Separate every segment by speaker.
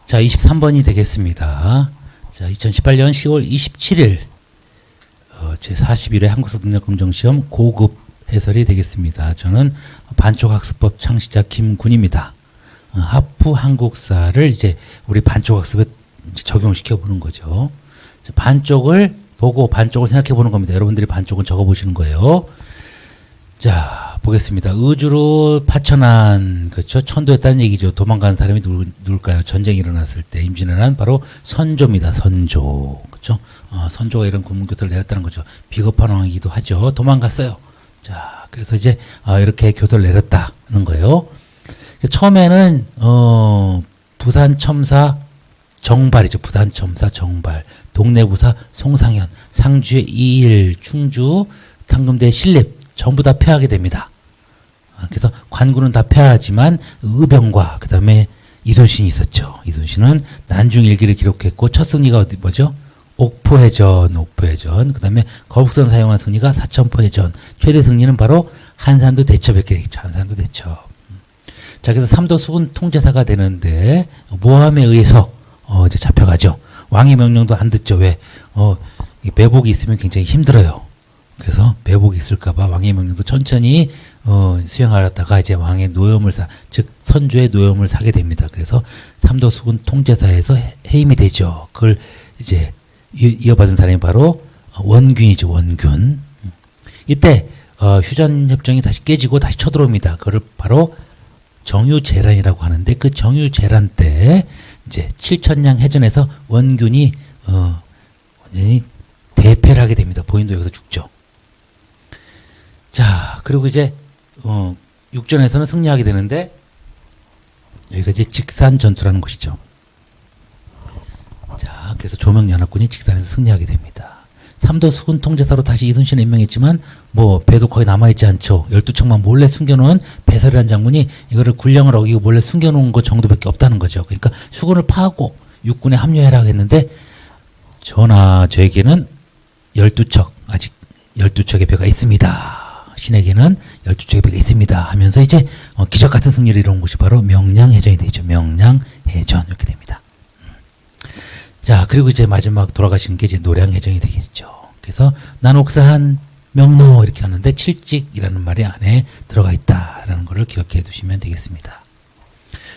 Speaker 1: 자, 23번이 되겠습니다. 자, 2018년 10월 27일 제41회 한국사능력검정시험 고급 해설이 되겠습니다. 저는 반쪽학습법 창시자 김군입니다. 하프 한국사를 이제 우리 반쪽학습에 적용시켜 보는 거죠. 반쪽을 보고 반쪽을 생각해 보는 겁니다. 여러분들이 반쪽은 적어 보시는 거예요. 자, 보겠습니다. 의주로 파천한, 그렇죠? 천도했다는 얘기죠. 도망간 사람이 누굴까요? 전쟁이 일어났을 때 임진왜란 바로 선조입니다. 선조. 그렇죠? 선조가 이런 군문교도를 내렸다는 거죠. 비겁한 왕이기도 하죠. 도망갔어요. 자, 그래서 이제 이렇게 교도를 내렸다는 거예요. 처음에는 부산첨사 정발이죠. 부산첨사 정발. 동래부사 송상현, 상주의 이일, 충주 당금대 신립 전부 다 패하게 됩니다. 그래서 관군은 다 패하지만 의병과 그 다음에 이순신이 있었죠. 이순신은 난중일기를 기록했고 첫 승리가 뭐죠? 옥포해전, 옥포해전. 그 다음에 거북선 사용한 승리가 사천포해전. 최대 승리는 바로 한산도 대첩 이렇게 되겠죠. 한산도 대첩. 자, 그래서 삼도 수군 통제사가 되는데 모함에 의해서 이제 잡혀가죠. 왕의 명령도 안 듣죠. 왜? 매복이 있으면 굉장히 힘들어요. 그래서 매복이 있을까봐 왕의 명령도 천천히 수행하다가 이제 왕의 노염을 즉 선조의 노염을 사게 됩니다. 그래서 삼도 수군 통제사에서 해임이 되죠. 그걸 이제 이어받은 사람이 바로 원균이죠. 원균. 이때 휴전협정이 다시 깨지고 다시 쳐들어옵니다. 그걸 바로 정유재란이라고 하는데 그 정유재란 때 이제 칠천량 해전에서 원균이 완전히 대패를 하게 됩니다. 보인도 여기서 죽죠. 자, 그리고 이제 육전에서는 승리하게 되는데 여기가 이제 직산 전투라는 것이죠. 자, 그래서 조명연합군이 직산에서 승리하게 됩니다. 삼도 수군 통제사로 다시 이순신을 임명했지만 뭐 배도 거의 남아있지 않죠. 12척만 몰래 숨겨놓은 배설이라는 장군이 이거를 군령을 어기고 몰래 숨겨놓은 것 정도밖에 없다는 거죠. 그러니까 수군을 파하고 육군에 합류해라 했는데 전하 저에게는 12척 아직 12척의 배가 있습니다. 신에게는 12척의 배가 있습니다 하면서 이제 기적 같은 승리를 이룬 곳이 바로 명량해전이 되죠. 명량해전 이렇게 됩니다. 자, 그리고 이제 마지막 돌아가신 게 이제 노량해전이 되겠죠. 그래서 난옥사한 명노 이렇게 하는데 칠직이라는 말이 안에 들어가 있다라는 것을 기억해 두시면 되겠습니다.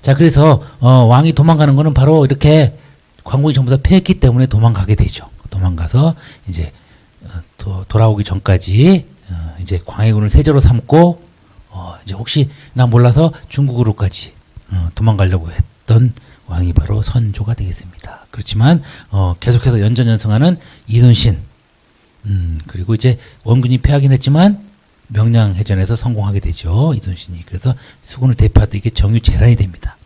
Speaker 1: 자, 그래서 왕이 도망가는 거는 바로 이렇게 관군이 전부 다 패했기 때문에 도망가게 되죠. 도망가서 이제 돌아오기 전까지 이제 광해군을 세조로 삼고 이제 혹시 나 몰라서 중국으로까지 도망가려고 했던 왕이 바로 선조가 되겠습니다. 그렇지만 계속해서 연전연승하는 이순신 그리고 이제 원군이 패하긴 했지만 명량해전에서 성공하게 되죠. 이순신이. 그래서 수군을 대표하던 이게 정유재란이 됩니다.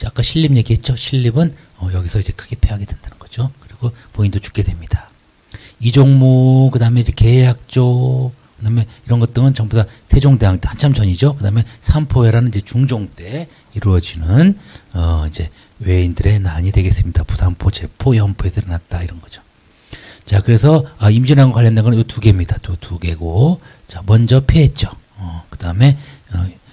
Speaker 1: 아까 신립 얘기했죠. 신립은 여기서 이제 크게 패하게 된다는 거죠. 그리고 본인도 죽게 됩니다. 이종무, 그 다음에 이제 계약조, 그 다음에 이런 것들은 전부 다 세종대왕 때 한참 전이죠. 그 다음에 삼포회라는 이제 중종 때 이루어지는 이제 외인들의 난이 되겠습니다. 부담포, 제포, 연포에서 일어났다 이런 거죠. 자, 그래서 임진왜란과 관련된 건 이 두 개입니다. 두 개고, 자 먼저 패했죠. 그 다음에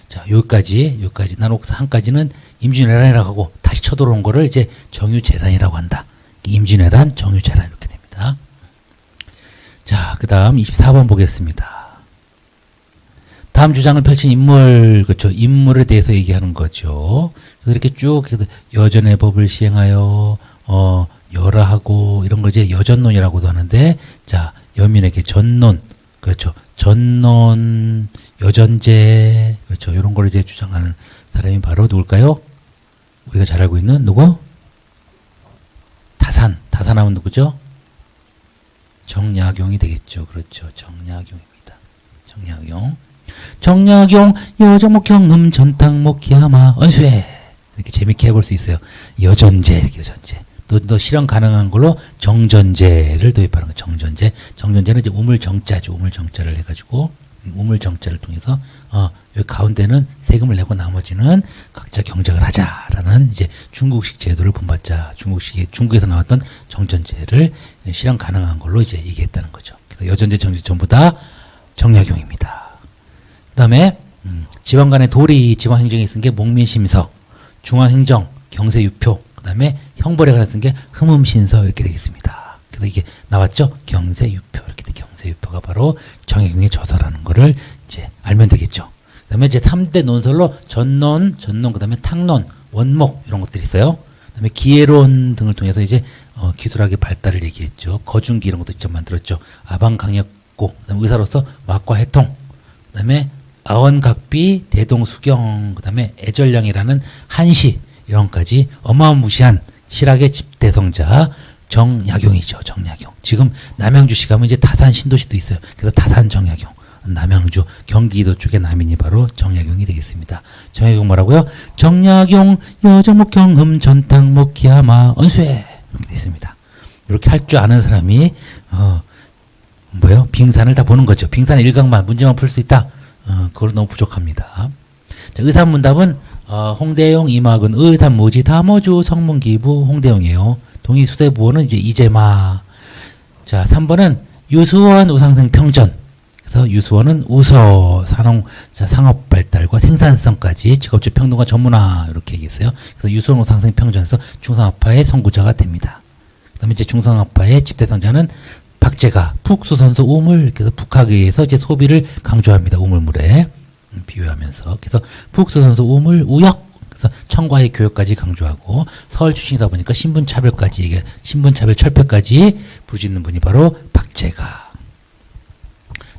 Speaker 1: 자 여기까지 난옥사 한까지는 임진왜란이라고 하고 다시 쳐들어온 거를 이제 정유재란이라고 한다. 임진왜란, 정유재란 이렇게 됩니다. 자, 그 다음 24번 보겠습니다. 다음 주장을 펼친 인물, 그렇죠. 인물에 대해서 얘기하는 거죠. 그래서 이렇게 쭉 여전의 법을 시행하여, 열하하고, 이런 걸 이제 여전론이라고도 하는데, 자, 여민에게 전론, 그렇죠. 전론, 여전제, 그렇죠. 이런 걸 이제 주장하는 사람이 바로 누굴까요? 우리가 잘 알고 있는 누구? 다산하면 누구죠? 정약용이 되겠죠. 그렇죠. 정약용입니다. 정약용 여정목 경음 전탕목 기하마 언수회 이렇게 재밌게 해볼 수 있어요. 여전제 이렇게 여전제 또 실현 가능한 걸로 정전제를 도입하는 거예요. 정전제는 이제 우물정자죠. 우물정자를 해가지고 우물정자를 통해서 여기 가운데는 세금을 내고 나머지는 각자 경작을 하자라는 이제 중국식 제도를 본받자 중국에서 나왔던 정전제를 실현 가능한 걸로 이제 얘기했다는 거죠. 그래서 여전제, 정전제 전부 다 정약용입니다. 그다음에 지방 간의 도리 지방행정에 쓴 게 목민심서, 중앙행정, 경세유표, 그다음에 형벌에 관해서 쓴 게 흠음신서 이렇게 되겠습니다. 그래서 이게 나왔죠? 경세유표 이렇게 돼. 경세유표가 바로 정약용의 저서라는 거를 이제 알면 되겠죠. 그다음에 이제 3대 논설로 전론, 그다음에 탕론, 원목 이런 것들이 있어요. 그다음에 기해론 등을 통해서 이제 기술학의 발달을 얘기했죠. 거중기 이런 것도 직접 만들었죠. 아방강역고, 그다음에 의사로서 왁과해통, 그다음에 아원각비, 대동수경, 그다음에 애절량이라는 한시 이런 것까지 어마무시한 실학의 집대성자 정약용이죠. 정약용. 지금 남양주시 가면 이제 다산 신도시도 있어요. 그래서 다산 정약용. 남양주, 경기도 쪽의 남인이 바로 정약용이 되겠습니다. 정약용 뭐라고요? 정약용, 여정목, 경흠, 전탕목, 기하마, 언수회 이렇게 있습니다. 이렇게 할 줄 아는 사람이 뭐예요? 빙산을 다 보는 거죠. 빙산 일각만 문제만 풀 수 있다. 그걸 너무 부족합니다. 자, 의산문답은 홍대용, 이막은, 의산무지, 담어주, 성문기부, 홍대용이에요. 동의수대부호는 이제 이재마. 자, 3번은 유수원, 우상생, 평전. 그래서 유수원은 우서, 상업발달과 생산성까지 직업적 평등과 전문화 이렇게 얘기했어요. 그래서 유수원, 우상생, 평전에서 중상학파의 선구자가 됩니다. 그 다음에 이제 중상학파의 집대성자는 박제가, 북수선수 우물, 그래서 북학에 의해서 이제 소비를 강조합니다. 우물물에 비유하면서. 그래서 북수선수 우물, 우역, 그래서 청과의 교육까지 강조하고 서울 출신이다 보니까 신분차별까지, 이게 신분차별 철폐까지 부르짖는 분이 바로 박제가.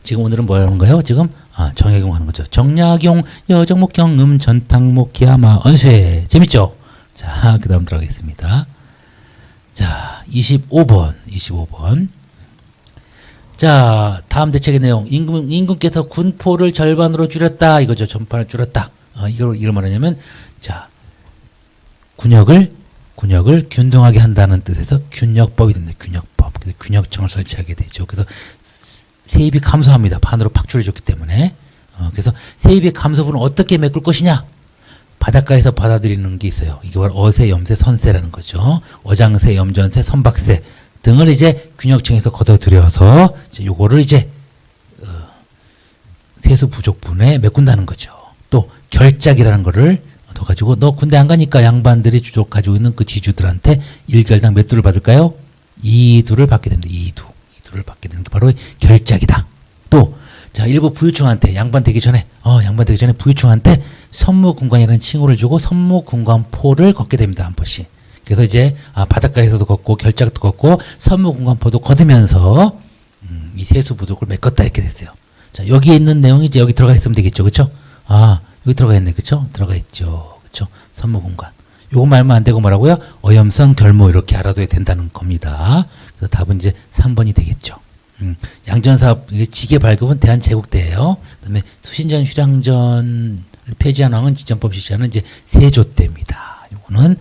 Speaker 1: 지금 오늘은 뭐 하는 거예요? 지금 정약용 하는 거죠. 정약용, 여정목, 경음, 전탕목, 기하마, 언수회. 재밌죠? 자, 그 다음 들어가겠습니다. 자, 25번. 자, 다음 대책의 내용. 임금께서 군포를 절반으로 줄였다. 이거죠. 전판을 줄였다. 이걸 말하냐면, 자, 군역을 균등하게 한다는 뜻에서 균역법이 된다. 균역법. 그래서 균역청을 설치하게 되죠. 그래서 세입이 감소합니다. 반으로 팍 줄여줬기 때문에. 그래서 세입의 감소분을 어떻게 메꿀 것이냐? 바닷가에서 받아들이는 게 있어요. 이게 바로 어세, 염세, 선세라는 거죠. 어장세, 염전세, 선박세 등을 이제 균역청에서 걷어들여서 이제 요거를 이제 세수 부족분에 메꾼다는 거죠. 또 결작이라는 거를 더 가지고 너 군대 안 가니까 양반들이 주족 가지고 있는 그 지주들한테 일결당 몇 두를 받을까요? 2두를 받게 됩니다. 2두를 받게 되는 게 바로 결작이다. 또 자, 일부 부유층한테 양반 되기 전에 부유층한테 선무군관이라는 칭호를 주고 선무군관포를 걷게 됩니다. 한 번씩. 그래서 이제 바닷가에서도 걷고 결작도 걷고 선무군관포도 걷으면서 이 세수 부족을 메꿨다 이렇게 됐어요. 자, 여기에 있는 내용이 이제 여기 들어가 있으면 되겠죠. 그렇죠? 여기 들어가 있네. 그렇죠? 들어가 있죠. 그렇죠? 선무군관. 요거 말면 안 되고 뭐라고요? 어염선 결모 이렇게 알아둬야 된다는 겁니다. 그래서 답은 이제 3번이 되겠죠. 양전사업, 지계 발급은 대한제국대예요. 그다음에 수신전, 휴량전을 폐지한 왕은 지정법 실시하는 이제 세조 때입니다. 요거는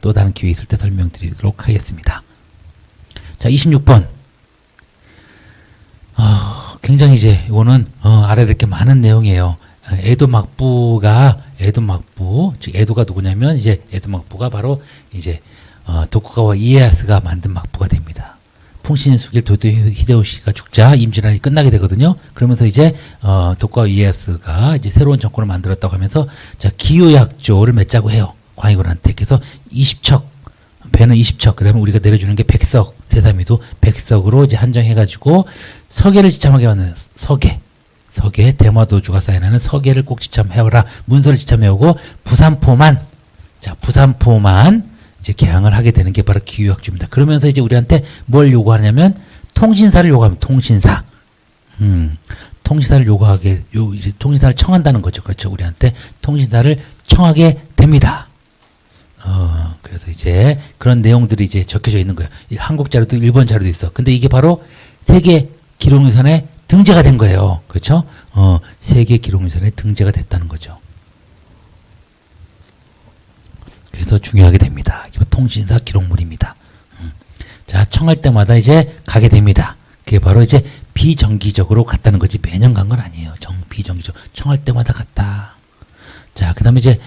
Speaker 1: 또 다른 기회 있을 때 설명드리도록 하겠습니다. 자, 26번. 굉장히 이제 이거는 알아야 될 게 많은 내용이에요. 에도 막부, 즉 에도가 누구냐면 이제 에도 막부가 바로 이제 도쿠가와 이에야스가 만든 막부가 됩니다. 풍신의 수길 도토 히데요시가 죽자 임진왜란이 끝나게 되거든요. 그러면서 이제 도쿠가와 이에야스가 이제 새로운 정권을 만들었다고 하면서 자, 기요약조를 맺자고 해요. 광해군한테. 그래서 20척, 배는 20척, 그다음에 우리가 내려주는 게 100석, 세사미도 100석으로 이제 한정해가지고 서계를 지참하게 하는 서계, 대마도주가 사인하는 서계를 꼭 지참해오라. 문서를 지참해오고 부산포만 이제 개항을 하게 되는 게 바로 기후약주입니다. 그러면서 이제 우리한테 뭘 요구하냐면 통신사를 요구합니다. 통신사를 요구하게, 이제 통신사를 청한다는 거죠. 그렇죠. 우리한테 통신사를 청하게 됩니다. 그래서 이제 그런 내용들이 이제 적혀져 있는 거예요. 한국 자료도 일본 자료도 있어. 근데 이게 바로 세계 기록유산에 등재가 된 거예요. 그렇죠? 세계 기록유산에 등재가 됐다는 거죠. 그래서 중요하게 됩니다. 이거 통신사 기록물입니다. 자, 청할 때마다 이제 가게 됩니다. 그게 바로 이제 비정기적으로 갔다는 거지 매년 간 건 아니에요. 비정기적. 청할 때마다 갔다. 자, 그 다음에 이제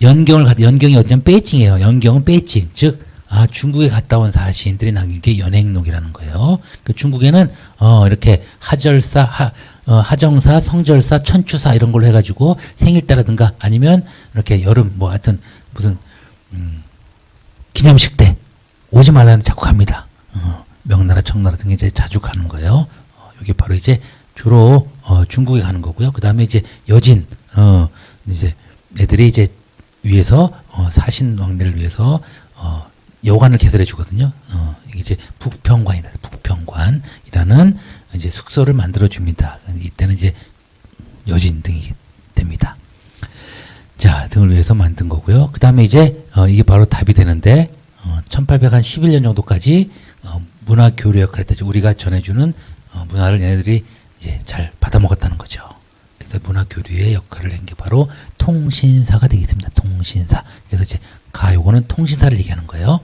Speaker 1: 연경이 어쩌면 베이징이에요. 연경은 베이징. 즉 중국에 갔다 온 사시인들이 남긴 게 연행록이라는 거예요. 그 중국에는 이렇게 하정사, 성절사, 천추사 이런 걸로 해가지고 생일따라든가 아니면 이렇게 여름 뭐 하여튼 무슨 기념식 때 오지 말라는데 자꾸 갑니다. 명나라, 청나라 등에 이제 자주 가는 거예요. 이게 바로 이제 주로 중국에 가는 거고요. 그 다음에 이제 여진, 이제 애들이 이제 위해서 사신 왕래를 위해서 여관을 개설해 주거든요. 이게 이제 북평관이다. 북평관이라는 이제 숙소를 만들어 줍니다. 이때는 이제 여진 등이 됩니다. 자, 등을 위해서 만든 거고요. 그 다음에 이제 이게 바로 답이 되는데 1811년 정도까지 문화 교류 역할을 했죠. 우리가 전해주는 문화를 얘네들이 이제 잘 받아먹었다는 거죠. 그래서 문화 교류의 역할을 한 게 바로 통신사가 되겠습니다. 통신사. 그래서 이제 요거는 통신사를 얘기하는 거예요.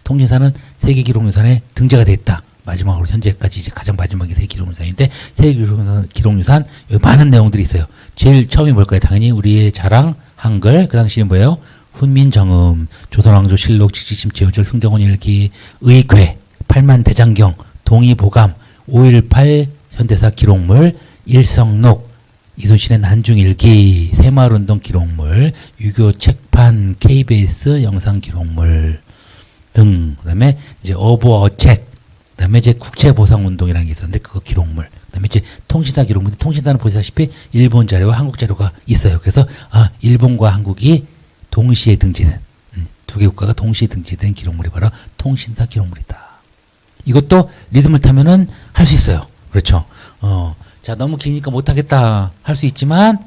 Speaker 1: 통신사는 세계기록유산에 등재가 돼 있다. 마지막으로 현재까지 이제 가장 마지막이 세계기록유산인데 세계기록유산 여기 많은 내용들이 있어요. 제일 처음이 뭘까요? 당연히 우리의 자랑 한글. 그 당시에 뭐예요? 훈민정음, 조선왕조실록, 직지심, 제후절, 승정원 일기, 의궤, 팔만대장경, 동의보감, 5.18 현대사 기록물, 일성록, 이순신의 난중일기, 새마을운동 기록물, 유교 책판, KBS 영상 기록물 등, 그 다음에 이제 어부어책, 그 다음에 이제 국채보상운동이라는 게 있었는데 그거 기록물, 그 다음에 이제 통신사 기록물, 통신사는 보시다시피 일본 자료와 한국 자료가 있어요. 그래서 일본과 한국이 동시에 등재된, 두 개 국가가 동시에 등재된 기록물이 바로 통신사 기록물이다. 이것도 리듬을 타면은 할 수 있어요. 그렇죠. 자, 너무 기니까 못하겠다 할 수 있지만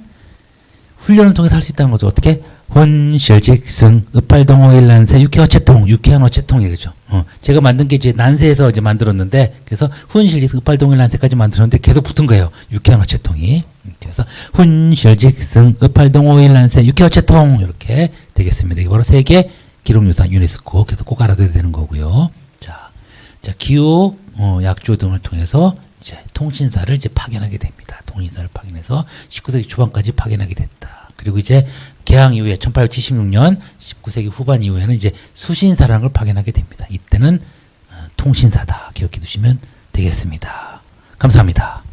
Speaker 1: 훈련을 통해서 할 수 있다는 거죠. 어떻게? 혼실직승 읍팔동호일난세 육회어체통, 육회한어체통이죠. 제가 만든 게 이제 난세에서 이제 만들었는데, 그래서 훈실직승 읍팔동호일난세까지 만들었는데 계속 붙은 거예요. 육회한어체통이. 그래서 훈실직승 읍팔동호일난세 육회어체통 이렇게 되겠습니다. 이게 바로 세계 기록유산 유네스코. 그래서 꼭 알아둬야 되는 거고요. 자, 기후 약조 등을 통해서 이제 통신사를 이제 파견하게 됩니다. 통신사를 파견해서 19세기 초반까지 파견하게 됐다. 그리고 이제 개항 이후에 1876년 19세기 후반 이후에는 이제 수신사라는 걸 파견하게 됩니다. 이때는 통신사다. 기억해 두시면 되겠습니다. 감사합니다.